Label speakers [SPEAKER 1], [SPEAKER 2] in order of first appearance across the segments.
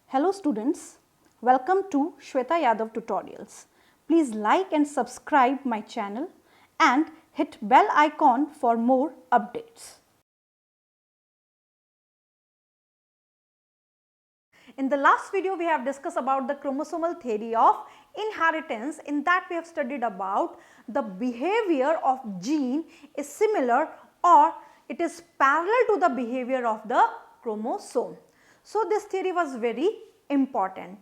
[SPEAKER 1] Hello students, welcome to Shweta Yadav Tutorials. Please like and subscribe my channel and hit bell icon for more updates. In the last video we have discussed about the chromosomal theory of inheritance. In that we have studied about the behavior of gene is similar or it is parallel to the behavior of the chromosome. So this theory was very important.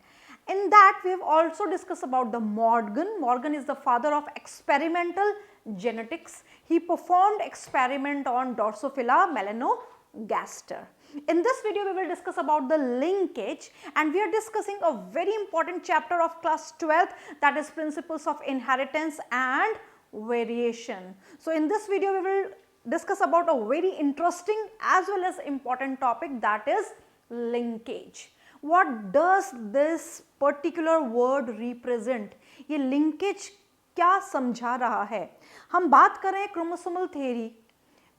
[SPEAKER 1] In that we have also discussed about the Morgan. Morgan is the father of experimental genetics. He performed experiment on Drosophila melanogaster. In this video we will discuss about the linkage, and we are discussing a very important chapter of class 12, that is principles of inheritance and variation. So in this video we will discuss about a very interesting as well as important topic, that is linkage. What does this particular word represent? ये linkage क्या समझा रहा है? हम बात कर रहे हैं chromosomal theory.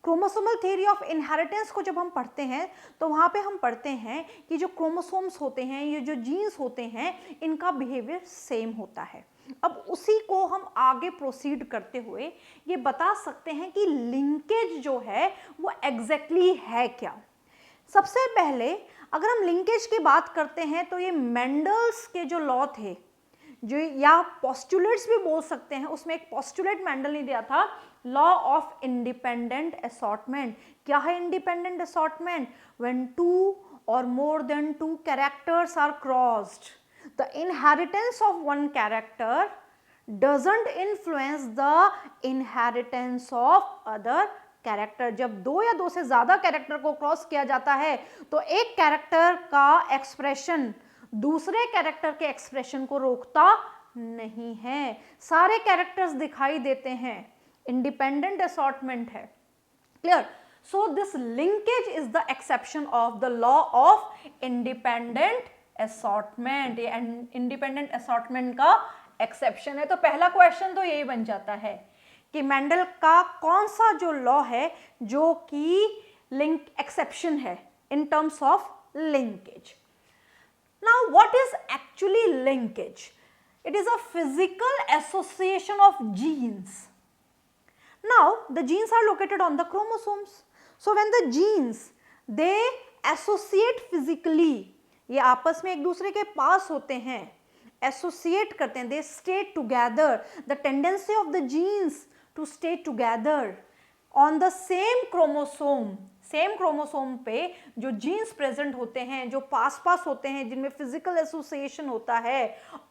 [SPEAKER 1] Chromosomal theory of inheritance को जब हम पढ़ते हैं तो वहाँ पे हम पढ़ते हैं कि जो क्रोमोसोम्स होते हैं, ये जो जीन्स होते हैं, इनका बिहेवियर सेम होता है. अब उसी को हम आगे प्रोसीड करते हुए ये बता सकते हैं कि लिंकेज जो है वो एग्जैक्टली है क्या. सबसे पहले अगर हम लिंकेज की बात करते हैं तो ये मेंडल्स के जो लॉ थे, जो या पोस्टुलेट्स भी बोल सकते हैं, उसमें एक पोस्टुलेट मेंडल ने दिया था, लॉ ऑफ इंडिपेंडेंट असॉर्टमेंट. क्या है independent assortment? When two or more than two characters are crossed, the inheritance of one character doesn't influence the inheritance of other character. जब दो या दो से ज्यादा कैरेक्टर को क्रॉस किया जाता है तो एक कैरेक्टर का एक्सप्रेशन दूसरे कैरेक्टर के एक्सप्रेशन को रोकता नहीं है. सारे कैरेक्टर्स दिखाई देते हैं. इंडिपेंडेंट असॉर्टमेंट है. Clear? So this linkage is the exception of the law of independent assortment. ये इंडिपेंडेंट असॉर्टमेंट का एक्सेप्शन है. तो पहला क्वेश्चन तो यही बन जाता है कि मेंडल का कौन सा जो लॉ है जो कि लिंक एक्सेप्शन है in terms of linkage. Now what is actually linkage? It is a physical association of genes. Now the genes are located on the chromosomes. So when the genes they associate physically, ये आपस में एक दूसरे के पास होते हैं, associate करते हैं, they stay together. The tendency of the genes to stay together on the same chromosome. Same chromosome पे जो जीन्स प्रेजेंट होते हैं, जो पास पास होते हैं, जिनमें फिजिकल एसोसिएशन होता है,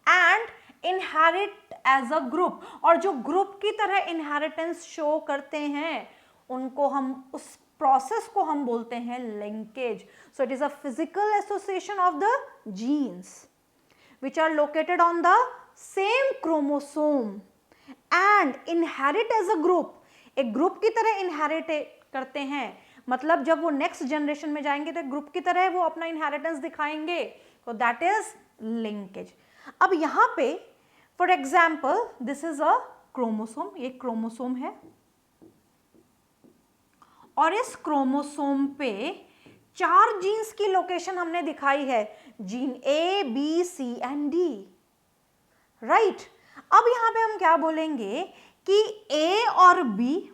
[SPEAKER 1] and inherit as a group, और जो ग्रुप की तरह इनहेरिटेंस शो करते हैं, उनको हम उस प्रोसेस को हम बोलते हैं linkage. So it is a physical association of the genes which are located on the same chromosome and inherit as a group. एक ग्रुप की तरह इनहेरिट करते हैं, मतलब जब वो नेक्स्ट जनरेशन में जाएंगे तो ग्रुप की तरह वो अपना इनहेरिटेंस दिखाएंगे. तो दैट इज लिंकेज. अब यहाँ पे for example this is a chromosome. ये क्रोमोसोम है और इस क्रोमोसोम पे 4 जीन्स की लोकेशन हमने दिखाई है, gene A, B, C and D. Right. अब यहाँ पे हम क्या बोलेंगे कि ए और बी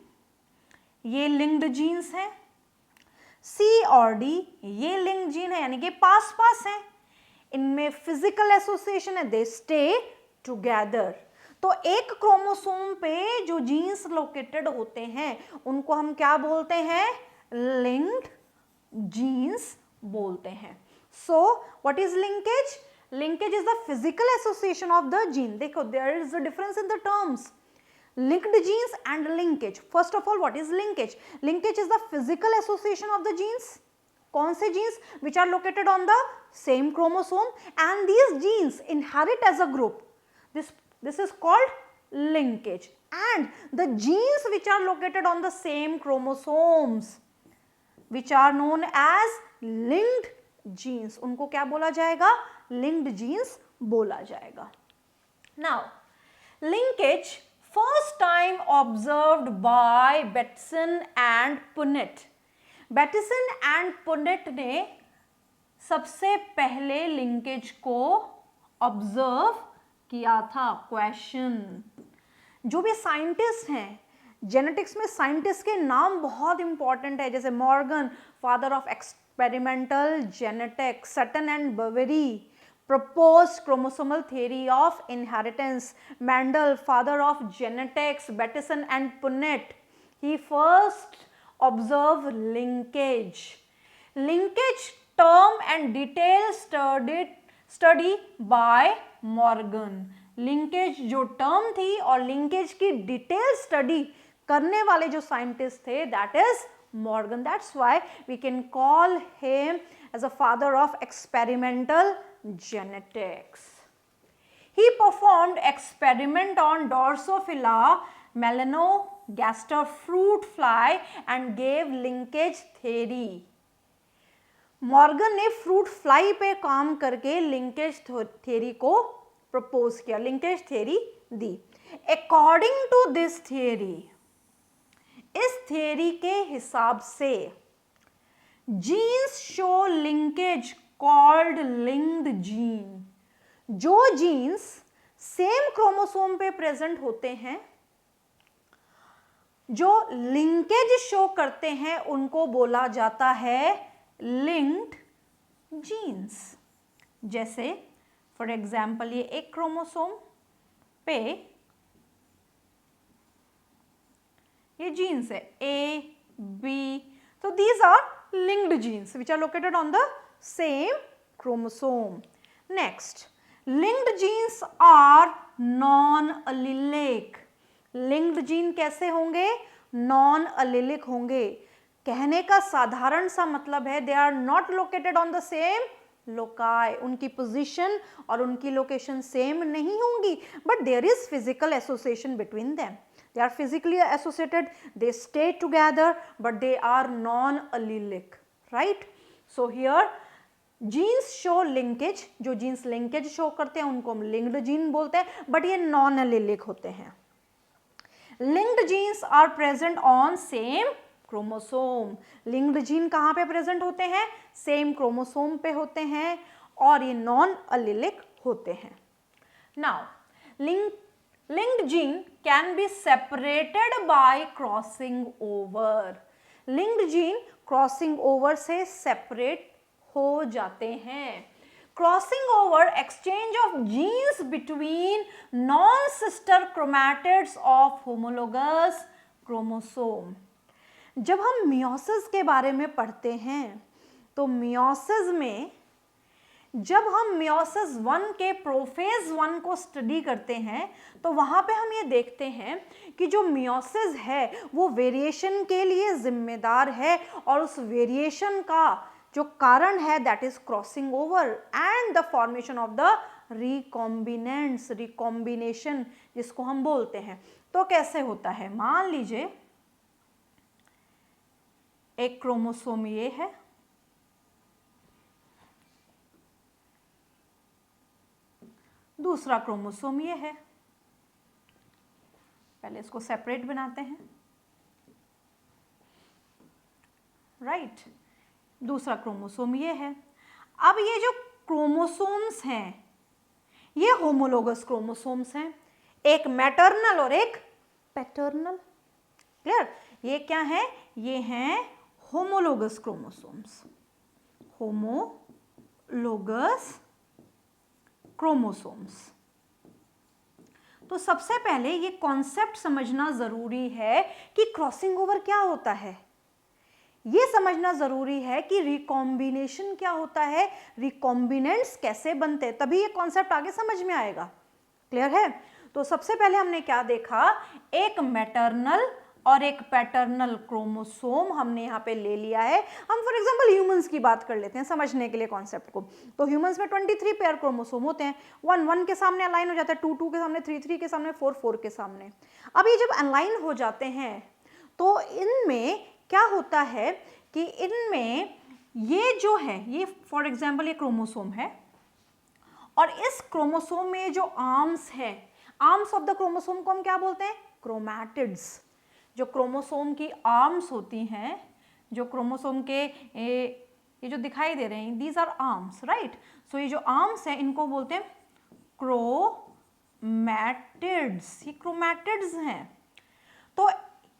[SPEAKER 1] ये लिंक्ड जीन्स हैं, सी और डी ये लिंक्ड जीन है, यानी कि पास पास हैं, इनमें फिजिकल एसोसिएशन है, दे स्टे टुगेदर. तो एक क्रोमोसोम पे जो जीन्स लोकेटेड होते हैं उनको हम क्या बोलते हैं? लिंक्ड जीन्स बोलते हैं. So what is linkage? Linkage is the physical association of the gene. देखो there is a difference in the terms linked genes and linkage. First of all, what is linkage? Linkage is the physical association of the genes. कौन से genes? Which are located on the same chromosome and these genes inherit as a group. This is called linkage. And the genes which are located on the same chromosomes which are known as linked genes, उनको क्या बोला जाएगा? Linked genes बोला जाएगा. Now, linkage first time observed by Bateson and Punnett. Bateson and Punnett ने सबसे पहले linkage को ऑब्जर्व किया था? क्वेश्चन। जो भी साइंटिस्ट हैं, जेनेटिक्स में साइंटिस्ट के नाम बहुत इंपॉर्टेंट है, जैसे Morgan, father of experimental genetics, Sutton and Boveri, proposed chromosomal theory of inheritance, Mendel, father of genetics, Bateson and Punnett, he first observed linkage. Linkage term and detail study by Morgan. Linkage जो term थी और linkage की detail study करने वाले जो scientist थे, that is Morgan. That's why we can call him as a father of experimental genetics. He performed experiment on Drosophila melanogaster fruit fly and gave linkage theory. Morgan ने fruit fly पे काम करके linkage theory को propose किया, linkage theory दी. According to this theory, इस theory के हिसाब से genes show linkage called linked gene. जो जीन्स सेम क्रोमोसोम पे प्रेजेंट होते हैं, जो लिंकेज शो करते हैं, उनको बोला जाता है लिंक्ड जीन्स. जैसे फॉर एग्जाम्पल ये एक क्रोमोसोम पे ये जीन्स है A, B, तो these are linked genes which are located on the same chromosome. Next, linked genes are non-allelic. Linked gene कैसे होंगे? Non-allelic होंगे. कहने का साधारण सा मतलब है they are not located on the same loci. उनकी पोजीशन और उनकी लोकेशन सेम नहीं होंगी, but there is physical association between them. They are physically associated, they stay together, but they are non-allelic, right? So here genes show linkage. जो genes linkage show करते हैं उनको हम linked gene बोलते हैं, but ये non-allelic होते हैं. Linked genes are present on same chromosome. Linked gene कहाँ पे present होते हैं? Same chromosome पे होते हैं और ये non-allelic होते हैं. Now, linked gene can be separated by crossing over. Linked gene crossing over से separate हो जाते हैं. Crossing over exchange of genes between non-sister chromatids of homologous chromosome. जब हम मियोसिस के बारे में पढ़ते हैं तो मियोसिस में जब हम मियोसिस 1 के प्रोफेज 1 को स्टडी करते हैं तो वहाँ पे हम ये देखते हैं कि जो मियोसिस है वो वेरिएशन के लिए जिम्मेदार है और उस वेरिएशन का जो कारण है that is crossing over and the formation of the recombinants, recombination जिसको हम बोलते हैं. तो कैसे होता है? मान लीजिए एक क्रोमोसोम ये है, दूसरा क्रोमोसोम ये है. पहले इसको सेपरेट बनाते हैं, राइट. दूसरा क्रोमोसोम ये है. अब ये जो क्रोमोसोम्स हैं ये होमोलोगस क्रोमोसोम्स हैं, एक मैटरनल और एक पैटर्नल. क्लियर? ये क्या है? ये हैं होमोलोगस क्रोमोसोम्स. Homologous chromosomes. तो सबसे पहले ये कॉन्सेप्ट समझना जरूरी है कि क्रॉसिंग ओवर क्या होता है. ये समझना जरूरी है कि रिकॉम्बिनेशन क्या होता है, रिकॉम्बिनेंट्स कैसे बनते हैं, तभी ये कॉन्सेप्ट आगे समझ में आएगा. क्लियर है? तो सबसे पहले हमने क्या देखा? एक मैटरनल और एक पैटर्नल क्रोमोसोम हमने यहाँ पे ले लिया है. हम फॉर एग्जांपल ह्यूमंस की बात कर लेते हैं समझने के लिए कॉन्सेप्ट को. तो ह्यूमंस में 23 पेयर क्रोमोसोम होते हैं. 1 के सामने अलाइन हो जाता है, 2 के सामने, 3 के सामने, 4 के सामने. अब ये जब अलाइन हो जाते हैं तो इनमें क्या होता है कि इनमें ये जो है, ये फॉर एग्जाम्पल ये क्रोमोसोम है और इस क्रोमोसोम में जो आर्म्स है, आर्म्स ऑफ द क्रोमोसोम को हम क्या बोलते हैं? क्रोमैटिड्स. जो क्रोमोसोम की आर्म्स होती हैं, जो क्रोमोसोम के ये जो दिखाई दे रहे हैं दीज आर आर्म्स, राइट। सो ये जो आर्म्स हैं इनको बोलते हैं क्रोमैटिड्स, ये क्रोमैटिड्स हैं। तो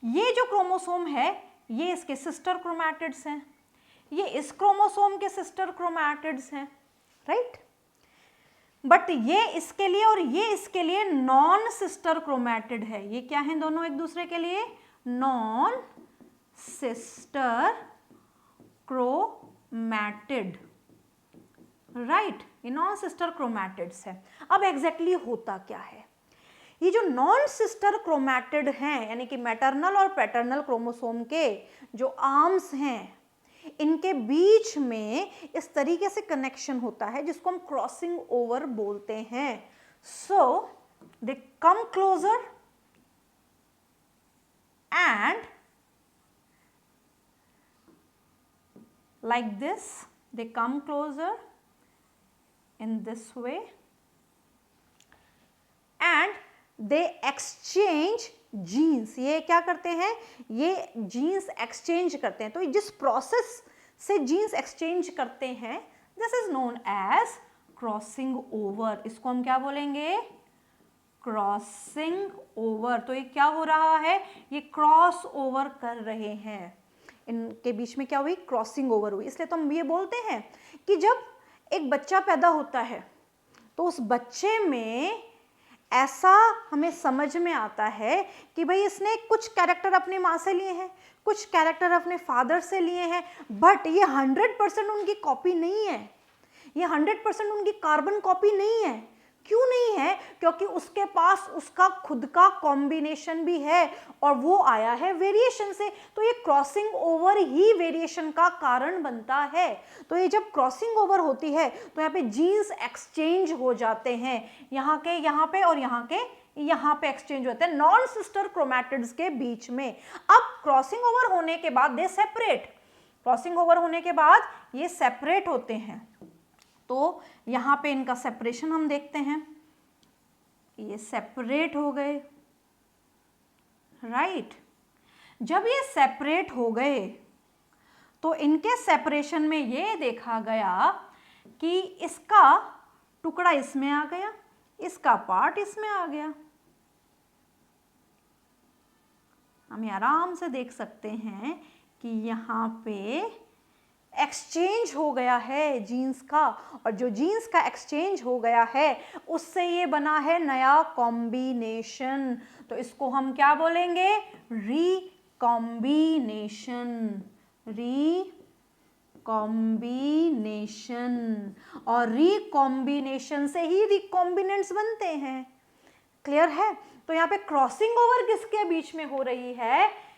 [SPEAKER 1] ये जो क्रोमोसोम है ये इसके सिस्टर क्रोमैटिड्स हैं, ये इस क्रोमोसोम के सिस्टर क्रोमैटिड्स हैं, राइट। बट ये इसके लिए और ये इसके लिए नॉन सिस्टर क्रोमैटिड है। ये क्या है दोनों एक दूसरे के लिए? Non sister chromatid, right. ये नॉन सिस्टर क्रोमैटिड्स है। अब एग्जैक्टली होता क्या है? ये जो नॉन सिस्टर क्रोमैटिड हैं यानी कि मैटरनल और पैटर्नल क्रोमोसोम के जो आर्म्स हैं इनके बीच में इस तरीके से कनेक्शन होता है जिसको हम क्रॉसिंग ओवर बोलते हैं। So they come closer and like this, they come closer in this way and they exchange genes। ये क्या करते हैं? ये जीन्स एक्सचेंज करते हैं। तो जिस प्रोसेस से जीन्स एक्सचेंज करते हैं this is known as crossing over. इसको हम क्या बोलेंगे? Crossing over. तो ये क्या हो रहा है? ये क्रॉस ओवर कर रहे हैं, इनके बीच में क्या हुई? क्रॉसिंग ओवर हुई। इसलिए तो हम ये बोलते हैं कि जब एक बच्चा पैदा होता है तो उस बच्चे में ऐसा हमें समझ में आता है कि भाई इसने कुछ कैरेक्टर अपनी माँ से लिए हैं, कुछ कैरेक्टर अपने फादर से लिए हैं, बट ये 100% उनकी कॉपी नहीं है, ये 100% उनकी कार्बन कॉपी नहीं है। क्यों नहीं है? क्योंकि उसके पास उसका खुद का कॉम्बिनेशन भी है और वो आया है वेरिएशन से। तो ये क्रॉसिंग ओवर ही वेरिएशन का कारण बनता है। तो ये जब क्रॉसिंग ओवर होती है तो यहाँ पे जीन्स एक्सचेंज हो जाते हैं, यहाँ के यहाँ पे और यहाँ के यहाँ पे एक्सचेंज होते हैं नॉन सिस्टर क्रोमैटिड्स के बीच में। अब क्रॉसिंग ओवर होने के बाद दे सेपरेट, क्रॉसिंग ओवर होने के बाद ये सेपरेट होते हैं। तो यहाँ पे इनका सेपरेशन हम देखते हैं, ये सेपरेट हो गए, राइट। जब ये सेपरेट हो गए तो इनके सेपरेशन में ये देखा गया कि इसका टुकड़ा इसमें आ गया, इसका पार्ट इसमें आ गया। हम आराम से देख सकते हैं कि यहाँ पे एक्सचेंज हो गया है जीन्स का, और जो जीन्स का एक्सचेंज हो गया है उससे ये बना है नया कॉम्बिनेशन। तो इसको हम क्या बोलेंगे? Recombination, recombination. और रिकॉम्बिनेशन से ही रिकॉम्बिनेंट्स बनते हैं। क्लियर है? तो यहाँ पे क्रॉसिंग ओवर किसके बीच में हो रही है?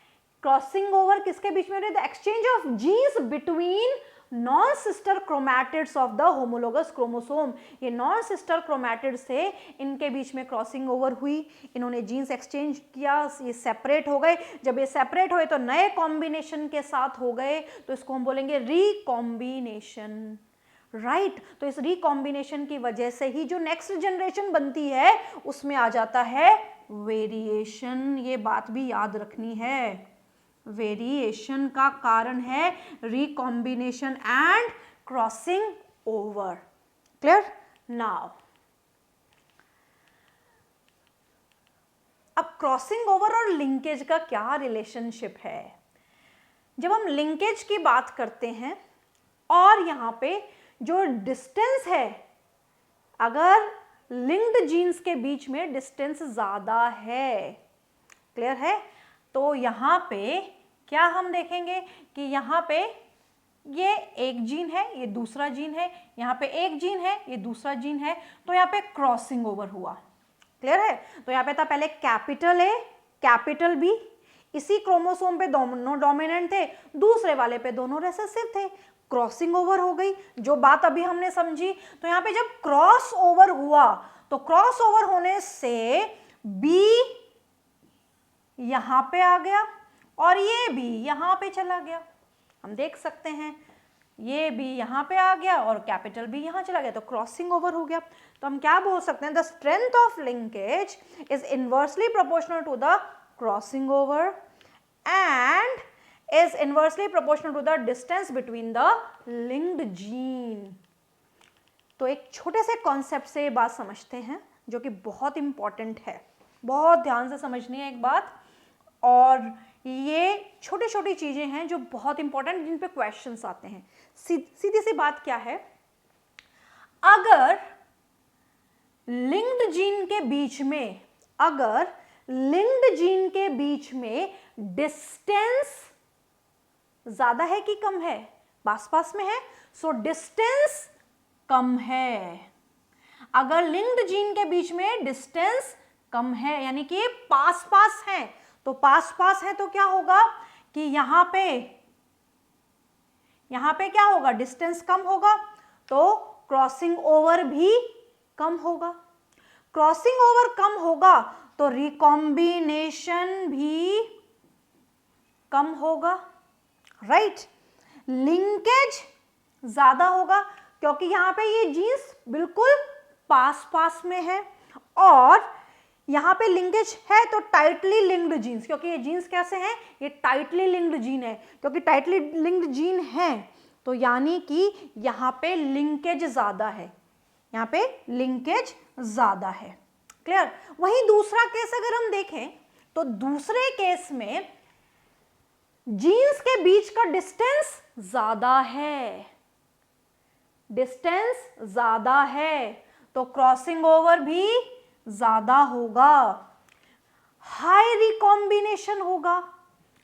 [SPEAKER 1] क्रॉसिंग ओवर किसके बीच में? The exchange of genes between non sister chromatids of the homologous chromosome. ये नॉन सिस्टर क्रोमैटिड से इनके बीच में क्रॉसिंग ओवर हुई, इन्होंने जीन्स एक्सचेंज किया, ये सेपरेट हो गए। जब ये सेपरेट हुए तो नए कॉम्बिनेशन के साथ हो गए, तो इसको हम बोलेंगे रिकॉम्बिनेशन, राइट। तो इस रिकॉम्बिनेशन की वजह से ही जो नेक्स्ट जनरेशन बनती है उसमें आ जाता है वेरिएशन। ये बात भी याद रखनी है, वेरिएशन का कारण है recombination and crossing over. Clear? Now अब क्रॉसिंग ओवर और लिंकेज का क्या रिलेशनशिप है? जब हम लिंकेज की बात करते हैं और यहाँ पे जो डिस्टेंस है, अगर लिंक्ड जीन्स के बीच में डिस्टेंस ज्यादा है, क्लियर है, तो यहाँ पे क्या हम देखेंगे कि यहाँ पे ये एक जीन है, ये दूसरा जीन है, यहाँ पे एक जीन है, ये दूसरा जीन है, तो यहाँ पे क्रॉसिंग ओवर हुआ। क्लियर है? तो यहाँ पे था पहले कैपिटल ए कैपिटल बी, इसी क्रोमोसोम पे दोनों डोमिनेंट थे, दूसरे वाले पे दोनों रिसेसिव थे, क्रॉसिंग ओवर हो गई। जो बात अभी हमने समझी, तो यहाँ पे जब क्रॉस ओवर हुआ तो क्रॉस ओवर होने से बी यहाँ पे आ गया और ये भी यहाँ पे चला गया। हम देख सकते हैं ये भी यहाँ पे आ गया और कैपिटल भी यहाँ चला गया, तो क्रॉसिंग ओवर हो गया। तो हम क्या बोल सकते हैं? The strength of linkage is inversely proportional to the crossing over and is inversely proportional to the distance between the linked gene. तो एक छोटे से कॉन्सेप्ट से ये बात समझते हैं जो कि बहुत इंपॉर्टेंट है, बहुत ध्यान से समझनी है एक बात, और ये छोटी छोटी चीजें हैं जो बहुत इंपॉर्टेंट, जिन पे क्वेश्चंस आते हैं। सीधी सी बात क्या है, अगर लिंक्ड जीन के बीच में, अगर लिंक्ड जीन के बीच में डिस्टेंस ज्यादा है कि कम है, पास पास में है, सो डिस्टेंस कम है। अगर लिंक्ड जीन के बीच में डिस्टेंस कम है यानी कि पास पास है, तो पास पास है तो क्या होगा कि यहां पे क्या होगा, डिस्टेंस कम होगा, तो क्रॉसिंग ओवर भी कम होगा। क्रॉसिंग ओवर कम होगा तो रिकॉम्बिनेशन भी कम होगा, राइट। लिंकेज ज्यादा होगा क्योंकि यहां पे ये जीन्स बिल्कुल पास पास में है, और यहां पे लिंकेज है तो टाइटली लिंक्ड जीन्स, क्योंकि ये जीन्स कैसे हैं, ये टाइटली लिंक्ड जीन है, क्योंकि टाइटली लिंक्ड जीन है तो यानी कि यहां पे लिंकेज ज्यादा है, यहां पे लिंकेज ज्यादा है। क्लियर। वहीं दूसरा केस अगर हम देखें तो दूसरे केस में जीन्स के बीच का डिस्टेंस ज्यादा है, डिस्टेंस ज्यादा है तो क्रॉसिंग ओवर भी ज्यादा होगा, हाई रिकॉम्बिनेशन होगा।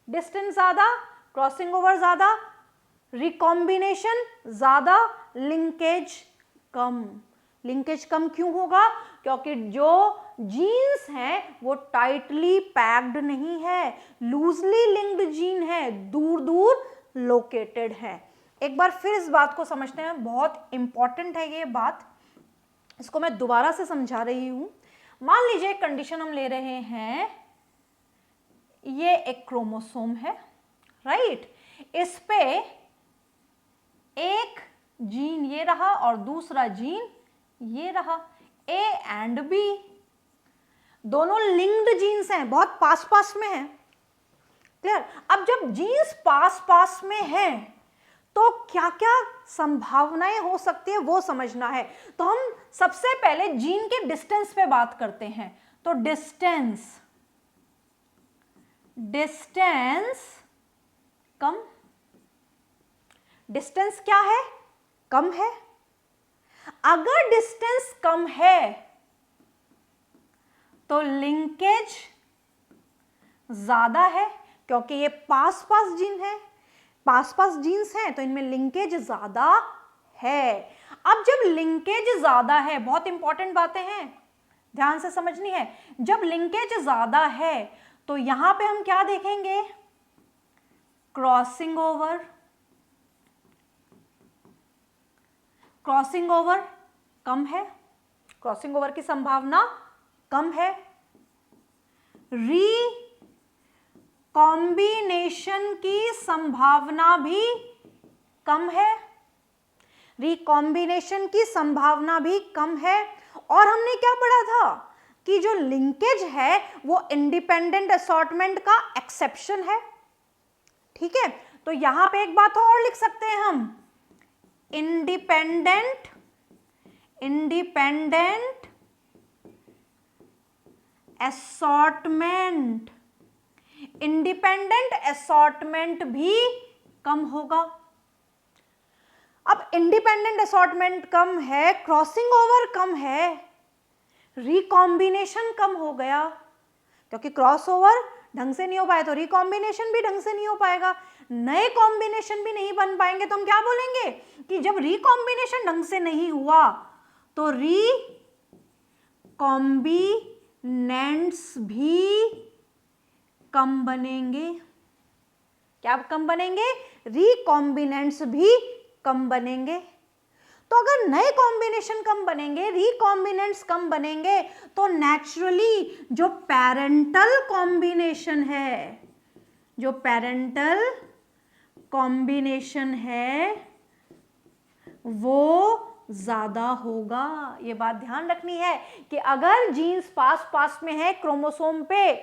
[SPEAKER 1] डिस्टेंस ज्यादा, क्रॉसिंग ओवर ज्यादा, रिकॉम्बिनेशन ज्यादा, लिंकेज कम। लिंकेज कम क्यों होगा, क्योंकि जो जीन्स हैं वो टाइटली पैक्ड नहीं है, लूजली लिंक्ड जीन है, दूर दूर लोकेटेड है। एक बार फिर इस बात को समझते हैं, बहुत इंपॉर्टेंट है ये बात, इसको मैं दोबारा से समझा रही हूं। मान लीजिए कंडीशन हम ले रहे हैं, ये एक क्रोमोसोम है, राइट, इस पे एक जीन ये रहा और दूसरा जीन ये रहा, ए एंड बी, दोनों लिंक्ड जीन्स हैं, बहुत पास पास में हैं। क्लियर। अब जब जीन्स पास पास में हैं तो क्या क्या संभावनाएं हो सकती है वो समझना है। तो हम सबसे पहले जीन के डिस्टेंस पे बात करते हैं। तो डिस्टेंस कम, डिस्टेंस क्या है, कम है। अगर डिस्टेंस कम है तो लिंकेज ज्यादा है, क्योंकि ये पास पास जीन है, पास पास जीन्स हैं तो इनमें लिंकेज ज्यादा है। अब जब लिंकेज ज्यादा है, बहुत इंपॉर्टेंट बातें हैं, ध्यान से समझनी है, जब लिंकेज ज्यादा है तो यहां पे हम क्या देखेंगे, क्रॉसिंग ओवर। क्रॉसिंग ओवर कम है, क्रॉसिंग ओवर की संभावना कम है। रिकॉम्बिनेशन की संभावना भी कम है, रिकॉम्बिनेशन की संभावना भी कम है। और हमने क्या पढ़ा था कि जो लिंकेज है वो इंडिपेंडेंट असॉर्टमेंट का एक्सेप्शन है, ठीक है। तो यहां पे एक बात और लिख सकते हैं हम, इंडिपेंडेंट असॉर्टमेंट, इंडिपेंडेंट असॉर्टमेंट भी कम होगा। अब इंडिपेंडेंट असॉर्टमेंट कम है, क्रॉसिंग ओवर कम है, रिकॉम्बिनेशन कम हो गया, क्योंकि क्रॉस ओवर ढंग से नहीं हो पाया तो रिकॉम्बिनेशन भी ढंग से नहीं हो पाएगा, नए कॉम्बिनेशन भी नहीं बन पाएंगे। तो हम क्या बोलेंगे कि जब रिकॉम्बिनेशन ढंग से नहीं हुआ तो रिकॉम्बिनेंट्स भी कम बनेंगे। क्या कम बनेंगे, रिकॉम्बिनेंट्स भी कम बनेंगे। तो अगर नए कॉम्बिनेशन कम बनेंगे, रिकॉम्बिनेंट्स कम बनेंगे, तो नेचुरली जो पैरेंटल कॉम्बिनेशन है, जो पैरेंटल कॉम्बिनेशन है वो ज्यादा होगा। ये बात ध्यान रखनी है कि अगर जीन्स पास पास में है क्रोमोसोम पे,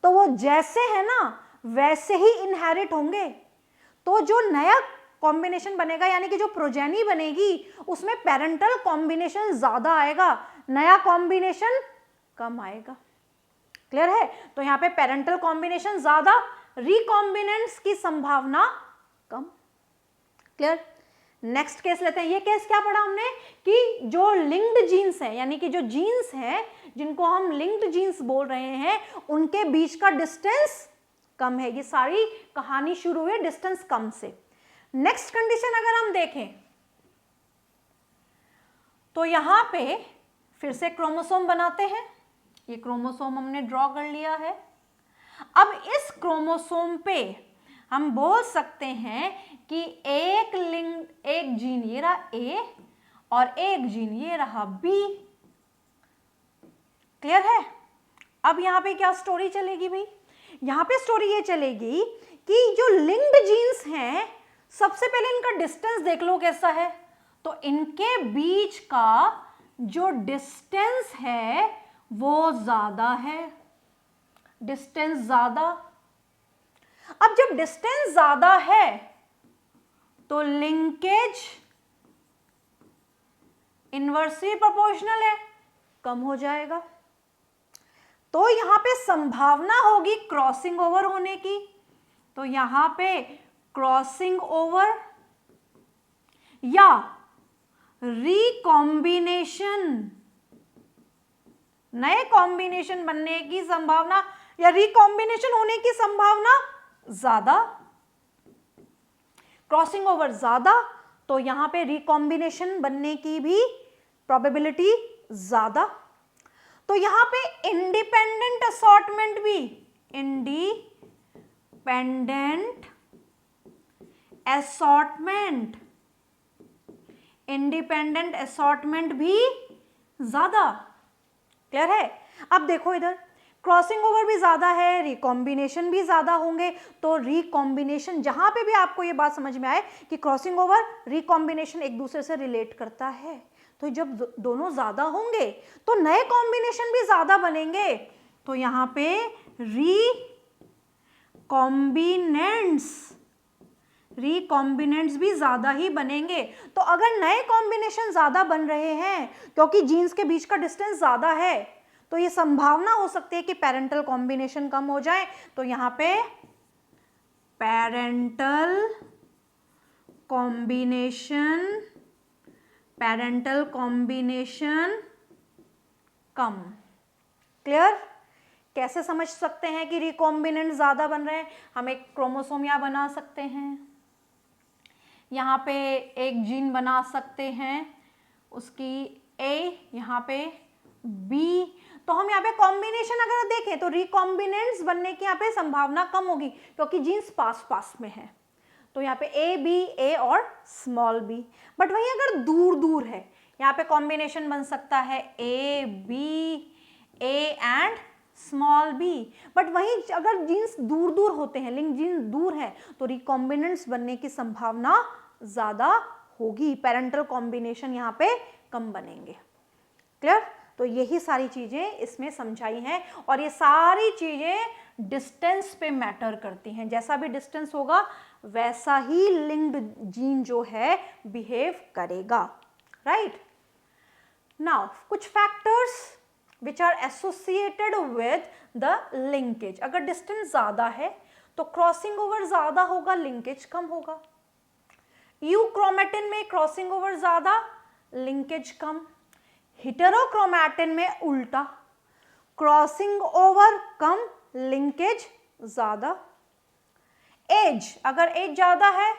[SPEAKER 1] तो वो जैसे है ना वैसे ही इनहेरिट होंगे। तो जो नया कॉम्बिनेशन बनेगा यानी कि जो प्रोजेनी बनेगी उसमें पेरेंटल कॉम्बिनेशन ज्यादा आएगा, नया कॉम्बिनेशन कम आएगा। क्लियर है? तो यहां पे पेरेंटल कॉम्बिनेशन ज्यादा, रिकॉम्बिनेंट्स की संभावना कम। क्लियर? नेक्स्ट केस लेते हैं। ये केस क्या पढ़ा हमने कि जो लिंक्ड जीन्स हैं यानी कि जो जीन्स हैं जिनको हम लिंक्ड जीन्स बोल रहे हैं उनके बीच का डिस्टेंस कम है। ये सारी कहानी शुरू हुई डिस्टेंस कम से। नेक्स्ट कंडीशन अगर हम देखें तो यहां पे फिर से क्रोमोसोम बनाते हैं। ये क्रोमोसोम हमने ड्रॉ कर लिया है। अब इस क्रोमोसोम पे हम बोल सकते हैं कि एक जीन ये रहा ए और एक जीन ये रहा बी। क्लियर है? अब यहां पे क्या स्टोरी चलेगी भाई? यहां पे स्टोरी ये चलेगी कि जो लिंक्ड जीन्स हैं सबसे पहले इनका डिस्टेंस देख लो कैसा है। तो इनके बीच का जो डिस्टेंस है वो ज्यादा है, डिस्टेंस ज्यादा। अब जब डिस्टेंस ज्यादा है तो लिंकेज इनवर्सली प्रोपोर्शनल है, कम हो जाएगा। तो यहां पे संभावना होगी क्रॉसिंग ओवर होने की। तो यहां पे क्रॉसिंग ओवर या रिकॉम्बिनेशन, नए कॉम्बिनेशन बनने की संभावना या रिकॉम्बिनेशन होने की संभावना ज्यादा। क्रॉसिंग ओवर ज्यादा तो यहां पे रिकॉम्बिनेशन बनने की भी प्रोबेबिलिटी ज्यादा। तो यहां पे इंडिपेंडेंट असॉर्टमेंट भी, इंडिपेंडेंट असॉर्टमेंट भी ज्यादा। क्लियर है? अब देखो इधर क्रॉसिंग ओवर भी ज्यादा है, रिकॉम्बिनेशन भी ज्यादा होंगे। तो रिकॉम्बिनेशन जहां पे भी आपको ये बात समझ में आए कि क्रॉसिंग ओवर रिकॉम्बिनेशन एक दूसरे से रिलेट करता है, तो जब दोनों ज्यादा होंगे तो नए कॉम्बिनेशन भी ज्यादा बनेंगे। तो यहां पे रिकॉम्बिनेंट्स भी ज्यादा ही बनेंगे। तो अगर नए कॉम्बिनेशन ज्यादा बन रहे हैं क्योंकि जीन्स के बीच का डिस्टेंस ज्यादा है तो ये संभावना हो सकती है कि पेरेंटल कॉम्बिनेशन कम हो जाए। तो यहां पे पेरेंटल कॉम्बिनेशन कम। क्लियर? कैसे समझ सकते हैं कि रिकॉम्बिनेंट ज्यादा बन रहे हैं? हम एक क्रोमोसोम यहाँ बना सकते हैं, यहाँ पे एक जीन बना सकते हैं, उसकी ए, यहाँ पे बी। तो हम यहाँ पे कॉम्बिनेशन अगर देखें तो रिकॉम्बिनेंट्स बनने की यहाँ पे संभावना कम होगी क्योंकि जीन्स पास पास में है। तो यहाँ पे ए बी, ए और स्मॉल बी। बट वहीं अगर दूर दूर है यहाँ पे कॉम्बिनेशन बन सकता है A B, A and small B. But वहीं अगर जीन्स दूर दूर होते हैं, लिंक जीन्स दूर है, तो रिकॉम्बिनेंट्स बनने की संभावना ज्यादा होगी, पेरेंटल कॉम्बिनेशन यहाँ पे कम बनेंगे। क्लियर? तो यही सारी चीजें इसमें समझाई हैं और ये सारी चीजें डिस्टेंस पे मैटर करती हैं। जैसा भी डिस्टेंस होगा वैसा ही लिंक्ड जीन जो है बिहेव करेगा। राइट? नाउ कुछ factors which are associated with the linkage। अगर डिस्टेंस ज्यादा है तो क्रॉसिंग ओवर ज्यादा होगा, लिंकेज कम होगा। यूक्रोमेटिन में क्रॉसिंग ओवर ज्यादा, लिंकेज कम। हेटेरोक्रोमैटिन में उल्टा, क्रॉसिंग ओवर कम, लिंकेज ज्यादा। एज, अगर एज ज्यादा है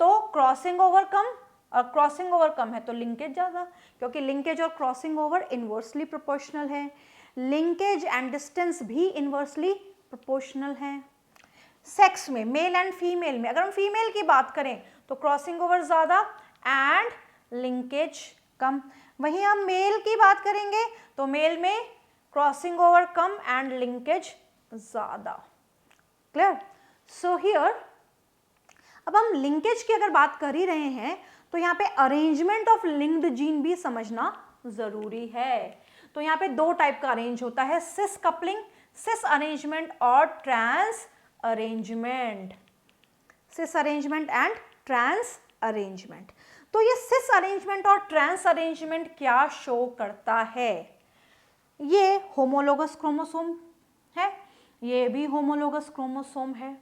[SPEAKER 1] तो क्रॉसिंग ओवर कम और क्रॉसिंग ओवर कम है तो लिंकेज ज्यादा, क्योंकि लिंकेज और क्रॉसिंग ओवर इनवर्सली प्रोपोर्शनल है। लिंकेज एंड डिस्टेंस भी इनवर्सली प्रोपोर्शनल है। सेक्स में, मेल एंड फीमेल में, अगर हम फीमेल की बात करें तो क्रॉसिंग ओवर ज्यादा एंड लिंकेज कम। वहीं हम मेल की बात करेंगे तो मेल में crossing over come and linkage ज्यादा। क्लियर? सो हियर अब हम लिंकेज की अगर बात कर ही रहे हैं तो यहाँ पे अरेंजमेंट ऑफ लिंक्ड जीन भी समझना जरूरी है। तो यहाँ पे दो टाइप का अरेंज होता है, सिस कपलिंग, सिस अरेंजमेंट और trans arrangement, cis arrangement and trans arrangement. तो ये सिस अरेंजमेंट और ट्रांस अरेंजमेंट क्या शो करता है? ये होमोलोगस क्रोमोसोम है, ये भी होमोलोगस क्रोमोसोम है।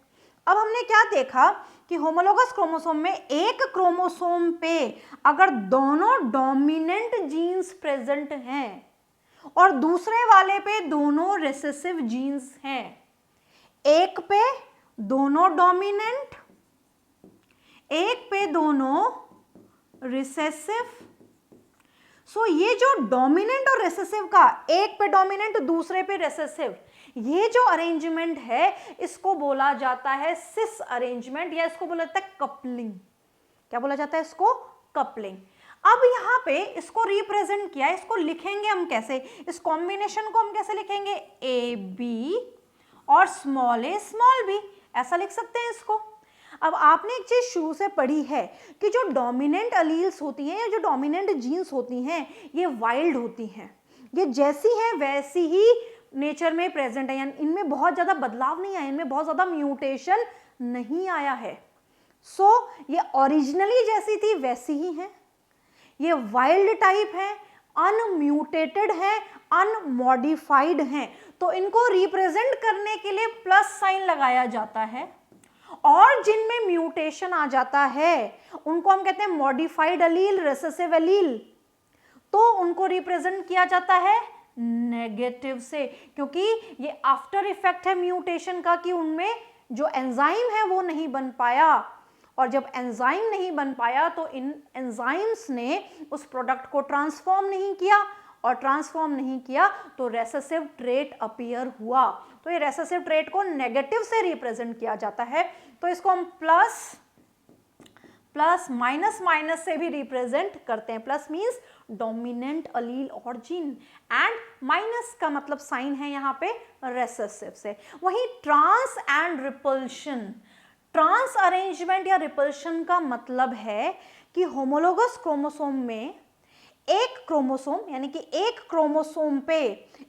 [SPEAKER 1] अब हमने क्या देखा कि होमोलोगस क्रोमोसोम में एक क्रोमोसोम पे अगर दोनों डोमिनेंट जीन्स प्रेजेंट हैं और दूसरे वाले पे दोनों रिसेसिव जीन्स हैं, एक पे दोनों डोमिनेंट, एक पे दोनों रिसेसिव। सो ये जो डोमिनेंट और रिसेसिव का, एक पे डोमिनेंट दूसरे पे रिसेसिव, ये जो अरेंजमेंट है इसको बोला जाता है सिस अरेंजमेंट, या इसको बोला जाता है कपलिंग। क्या बोला जाता है इसको? कपलिंग। अब यहाँ पे इसको रिप्रेजेंट किया, इसको लिखेंगे हम कैसे? इस कॉम्बिनेशन को हम कैसे लिखेंगे? ए बी और स्मॉल ए स्मॉल बी, ऐसा लिख सकते हैं इसको। अब आपने एक चीज शुरू से पढ़ी है कि जो डोमिनेंट अलील्स होती हैं या जो डोमिनेंट जीन्स होती हैं ये वाइल्ड होती हैं, ये जैसी हैं वैसी ही नेचर में प्रेजेंट है, यानी इनमें बहुत ज्यादा बदलाव नहीं आया, इनमें बहुत ज्यादा म्यूटेशन नहीं आया है। सो ये ओरिजिनली जैसी थी वैसी ही हैं, ये वाइल्ड टाइप है, अनम्यूटेटेड है, अनमॉडिफाइड हैं। तो इनको रिप्रेजेंट करने के लिए प्लस साइन लगाया जाता है, और जिनमें म्यूटेशन आ जाता है उनको हम कहते हैं मॉडिफाइड अलील, रिसेसिव अलील। तो उनको रिप्रेजेंट किया जाता है नेगेटिव से, क्योंकि ये आफ्टर इफेक्ट है म्यूटेशन का कि उनमें जो एंजाइम है वो नहीं बन पाया, और जब एंजाइम नहीं बन पाया तो इन एंजाइम्स ने उस प्रोडक्ट को ट्रांसफॉर्म नहीं किया, और ट्रांसफॉर्म नहीं किया तो रेसेसिव ट्रेट अपीयर हुआ। तो ये रेसेसिव ट्रेट को नेगेटिव से रिप्रेजेंट किया जाता है। तो इसको हम प्लस प्लस माइनस माइनस से भी रिप्रेजेंट करते हैं। प्लस मींस डोमिनेंट अलील और जीन, एंड माइनस का मतलब साइन है यहाँ पे रेसेसिव से। वहीं trans and repulsion, trans arrangement या रिपल्शन का मतलब है कि होमोलोगस क्रोमोसोम में एक क्रोमोसोम, यानी कि एक क्रोमोसोम पे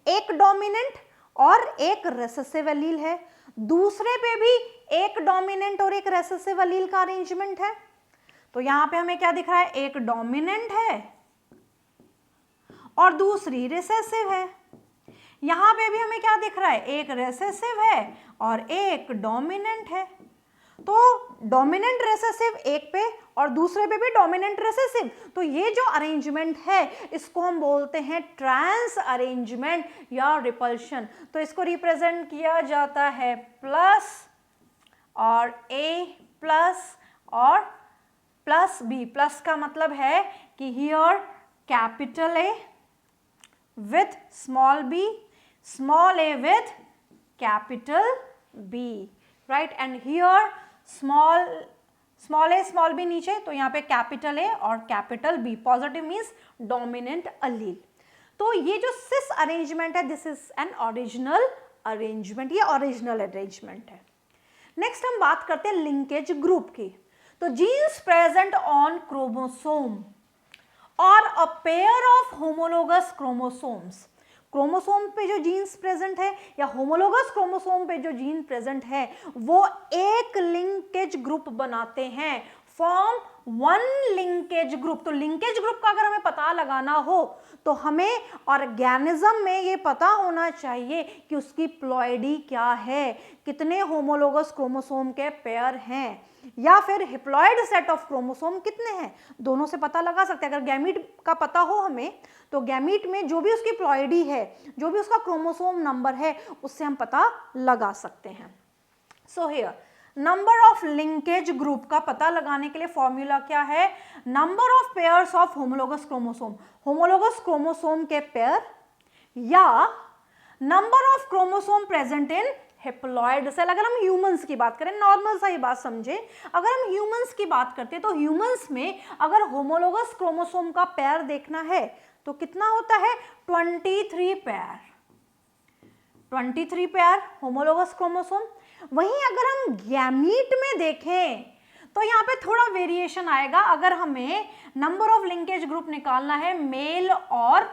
[SPEAKER 1] एक डोमिनेंट और एक रेसेसिव एलील है, दूसरे पे भी एक डोमिनेंट और एक रेसेसिव एलील का अरेंजमेंट है। तो यहां पे हमें क्या दिख रहा है? एक डोमिनेंट है और दूसरी रिसेसिव है। यहां पे भी हमें क्या दिख रहा है? एक रेसेसिव है और एक डोमिनेंट है। तो डोमिनेंट रेसेसिव एक पे और दूसरे पे भी डोमिनेंट रेसेसिव, तो ये जो अरेंजमेंट है इसको हम बोलते हैं ट्रांस अरेंजमेंट या रिपल्शन। तो इसको रिप्रेजेंट किया जाता है प्लस और ए प्लस और प्लस बी। प्लस का मतलब है कि here capital A with small B, small A with capital B, right. And here small A small B नीचे, तो यहाँ पे कैपिटल ए और capital B. Positive means dominant allele. तो ये जो सिस अरेंजमेंट है this is an original arrangement, ये ओरिजिनल अरेंजमेंट है। नेक्स्ट हम बात करते हैं लिंकेज ग्रुप की। तो जीन्स प्रेजेंट ऑन क्रोमोसोम और a pair of homologous chromosomes, chromosome पे जो जीन्स प्रेजेंट है या होमोलोगस क्रोमोसोम पे जो जीन प्रेजेंट है वो एक लिंकेज ग्रुप बनाते हैं, फॉर्म वन लिंकेज ग्रुप। तो लिंकेज ग्रुप का अगर हमें पता लगाना हो तो हमें ऑर्गेनिज्म में ये पता होना चाहिए कि उसकी प्लॉइडी क्या है, कितने होमोलोगस क्रोमोसोम के पेयर हैं, या फिर हिप्लॉइड सेट ऑफ क्रोमोसोम कितने हैं, दोनों से पता लगा सकते हैं। अगर गैमीट का पता हो हमें तो गैमीट में जो भी उसकी प्लॉइडी है, जो भी उसका क्रोमोसोम नंबर है, उससे हम पता लगा सकते हैं। So here number of linkage group का पता लगाने के लिए फॉर्मूला क्या है? Number of pairs of homologous chromosome, homologous chromosome के पेयर, या number of chromosome present in haploid cell. अगर हम ह्यूमंस की बात करें, नॉर्मल सा ही बात समझे, अगर हम ह्यूमंस की बात करते हैं तो ह्यूमंस में अगर होमोलोगस क्रोमोसोम का पेयर देखना है तो कितना होता है? 23 पेयर, 23 पेयर होमोलोगस क्रोमोसोम। वहीं अगर हम गैमीट में देखें तो यहाँ पे थोड़ा वेरिएशन आएगा। अगर हमें नंबर ऑफ लिंकेज ग्रुप निकालना है मेल और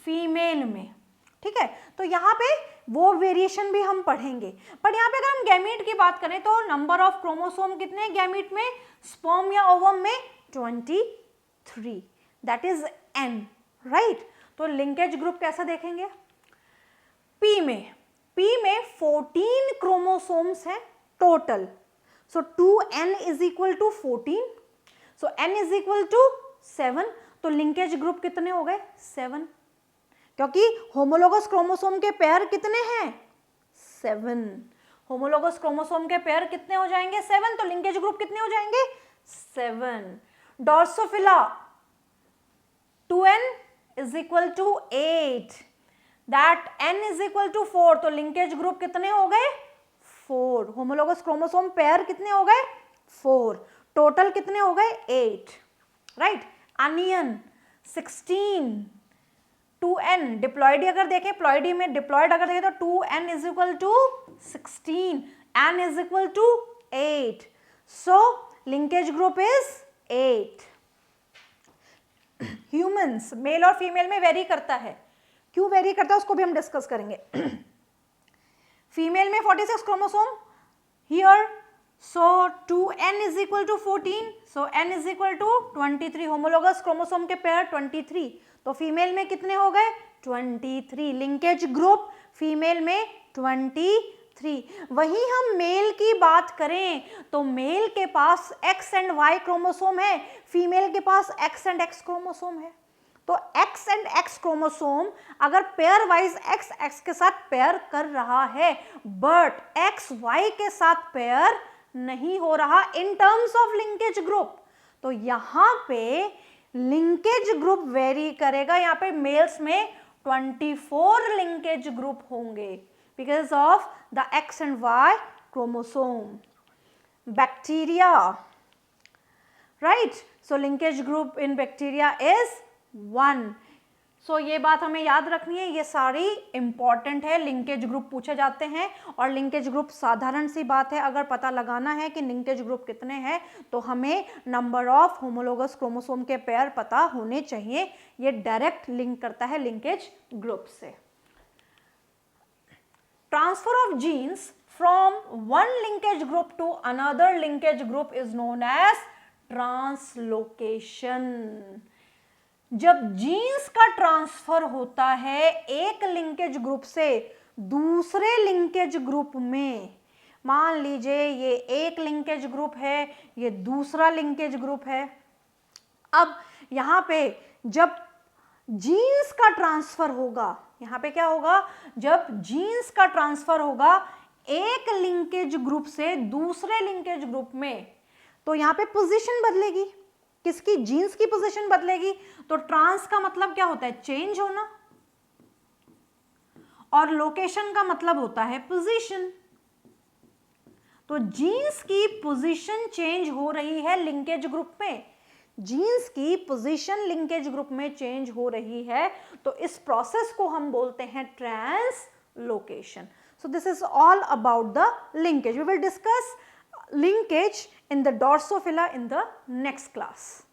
[SPEAKER 1] फीमेल में, ठीक है, तो यहाँ पे वो वेरिएशन भी हम पढ़ेंगे। बट यहाँ पे अगर हम गैमीट की बात करें तो नंबर ऑफ क्रोमोसोम कितने हैं गैमीट में, स्पर्म या ओवम में 23, दैट इज n, राइट। तो लिंकेज ग्रुप कैसा देखेंगे, P में 14 क्रोमोसोम्स हैं total, so 2n is equal to 14, so n is equal to 7, तो लिंकेज ग्रुप कितने हो गए 7, क्योंकि होमोलोगस क्रोमोसोम के पेयर कितने हैं 7, होमोलोगस क्रोमोसोम के पेयर कितने हो जाएंगे 7, तो लिंकेज ग्रुप कितने हो जाएंगे 7। Drosophila 2n is equal to 8, that n is equal to 4, तो लिंकेज ग्रुप कितने हो गए 4, होमोलोगस क्रोमोसोम पेयर कितने हो गए 4, टोटल कितने हो गए 8, राइट। अनियन 16, 2n डिप्लॉइडी अगर देखें, प्लॉइडी में डिप्लॉइड अगर देखें तो 2n is equal to 16, n is equal to 8, so linkage group is 8। Humans male और फीमेल में वेरी करता है, क्यों वेरी करता है उसको भी हम डिस्कस करेंगे। फीमेल में 46 chromosome here, so 2n is equal to 14, so n is equal to 23, homologous chromosome के पेयर 23, तो फीमेल में कितने हो गए 23, लिंकेज ग्रुप फीमेल में 23। वहीं हम मेल की बात करें तो मेल के पास x एंड y क्रोमोसोम है, फीमेल के पास x एंड x क्रोमोसोम है, तो x एंड x क्रोमोसोम अगर पेयर वाइज x x के साथ पेयर कर रहा है बट x y के साथ पेयर नहीं हो रहा in terms of linkage group, तो यहाँ पे लिंकेज ग्रुप वेरी करेगा। यहाँ पे मेल्स में 24 लिंकेज ग्रुप होंगे because of the X and Y chromosome. Bacteria, right? So linkage group in bacteria is 1. So ये बात हमें याद रखनी है, ये सारी इंपॉर्टेंट है, लिंकेज ग्रुप पूछे जाते हैं और लिंकेज ग्रुप साधारण सी बात है, अगर पता लगाना है कि लिंकेज ग्रुप कितने हैं तो हमें नंबर ऑफ होमोलोगस क्रोमोसोम के पेयर पता होने चाहिए, ये डायरेक्ट लिंक करता है लिंकेज ग्रुप से। Transfer of genes from one linkage group to another linkage group is known as translocation। जब जीन्स का ट्रांसफर होता है एक लिंकेज ग्रुप से दूसरे लिंकेज ग्रुप में, मान लीजिए ये एक लिंकेज ग्रुप है, ये दूसरा लिंकेज ग्रुप है, अब यहाँ पे जब जीन्स का ट्रांसफर होगा, यहाँ पे क्या होगा, जब जीन्स का ट्रांसफर होगा एक लिंकेज ग्रुप से दूसरे लिंकेज ग्रुप में, तो यहाँ पे पोजीशन बदलेगी, किसकी, जीन्स की पोजीशन बदलेगी। तो ट्रांस का मतलब क्या होता है, चेंज होना, और लोकेशन का मतलब होता है पोजीशन। तो जीन्स की पोजीशन चेंज हो रही है लिंकेज ग्रुप में, जीन्स की पोजीशन लिंकेज ग्रुप में चेंज हो रही है, तो इस प्रोसेस को हम बोलते हैं translocation. So this is all about the linkage. We will discuss linkage in the Drosophila in the next class.